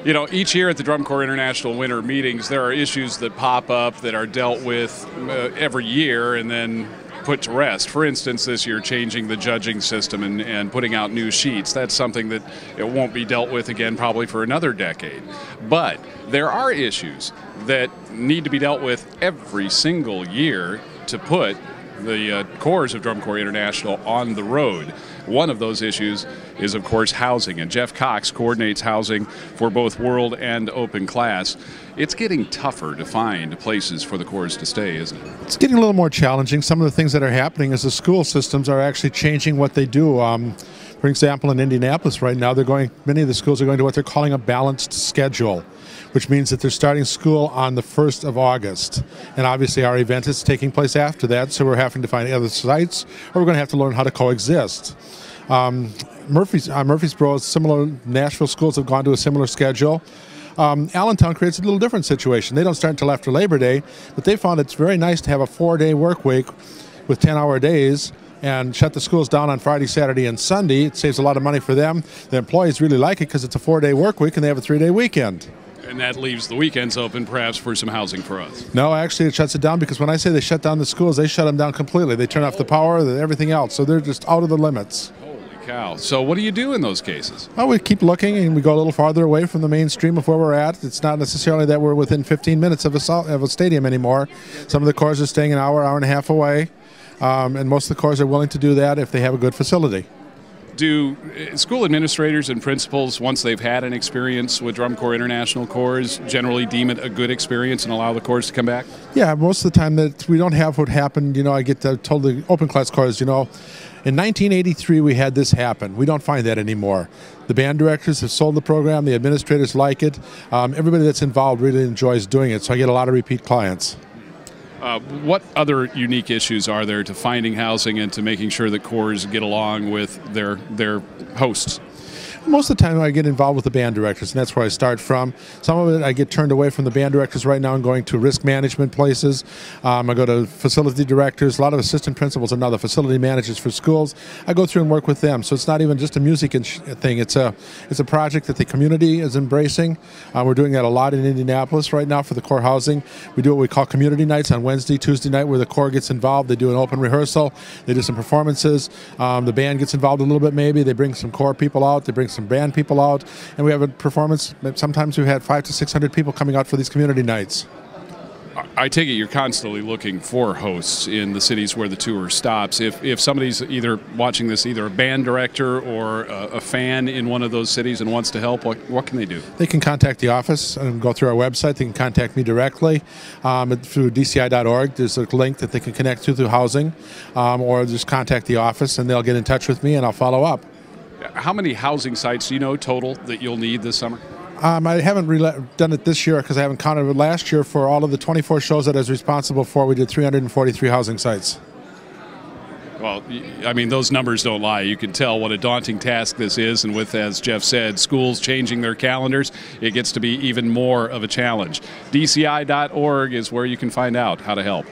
You know, each year at the Drum Corps International Winter Meetings, there are issues that pop up that are dealt with every year and then put to rest. For instance, this year changing the judging system and putting out new sheets. That's something that it won't be dealt with again probably for another decade. But there are issues that need to be dealt with every single year to put the corps of Drum Corps International on the road. One of those issues is, of course, housing, and Jeff Cox coordinates housing for both World and Open Class. It's getting tougher to find places for the corps to stay, isn't it? It's getting a little more challenging. Some of the things that are happening is the school systems are actually changing what they do. For example, in Indianapolis right now, many of the schools are going to what they're calling a balanced schedule, which means that they're starting school on the 1st of August. And obviously our event is taking place after that, so we're having to find other sites, or we're going to have to learn how to coexist. Murfreesboro, similar Nashville schools have gone to a similar schedule. Allentown creates a little different situation. They don't start until after Labor Day, but they found it's very nice to have a 4-day work week with 10-hour days and shut the schools down on Friday, Saturday, and Sunday. It saves a lot of money for them. The employees really like it because it's a 4-day work week and they have a 3-day weekend. And that leaves the weekends open, perhaps, for some housing for us. No, actually, it shuts it down because when I say they shut down the schools, they shut them down completely. They turn off the power, everything else. So they're just out of the limits. Holy cow. So what do you do in those cases? Well, we keep looking and we go a little farther away from the mainstream of where we're at. It's not necessarily that we're within 15 minutes of a stadium anymore. Some of the corps are staying an hour, hour and a half away. And most of the corps are willing to do that if they have a good facility. Do school administrators and principals, once they've had an experience with Drum Corps International Corps, generally deem it a good experience and allow the corps to come back? Yeah, most of the time that we don't have what happened, I get told the open class corps, in 1983 we had this happen. We don't find that anymore. The band directors have sold the program, the administrators like it. Everybody that's involved really enjoys doing it, so I get a lot of repeat clients. What other unique issues are there to finding housing and to making sure that corps get along with their hosts? Most of the time I get involved with the band directors, and that's where I start from. Some of it I get turned away from the band directors right now and going to risk management places. I go to facility directors. A lot of assistant principals are now the facility managers for schools. I go through and work with them. So it's not even just a music thing. It's a project that the community is embracing. We're doing that a lot in Indianapolis right now for the corps housing. We do what we call community nights on Wednesday, Tuesday night where the corps gets involved. They do an open rehearsal. They do some performances. The band gets involved a little bit maybe. They bring some corps people out. They bring some band people out, and we have a performance. Sometimes we've had 500 to 600 people coming out for these community nights. I take it you're constantly looking for hosts in the cities where the tour stops. If somebody's either watching this, either a band director or a fan in one of those cities and wants to help, what can they do? They can contact the office and go through our website. They can contact me directly through DCI.org. There's a link that they can connect to through housing, or just contact the office and they'll get in touch with me and I'll follow up. How many housing sites do you know total that you'll need this summer? I haven't done it this year because I haven't counted it. Last year for all of the 24 shows that I was responsible for, we did 343 housing sites. Well, I mean, those numbers don't lie. You can tell what a daunting task this is, and with, as Jeff said, schools changing their calendars, it gets to be even more of a challenge. DCI.org is where you can find out how to help.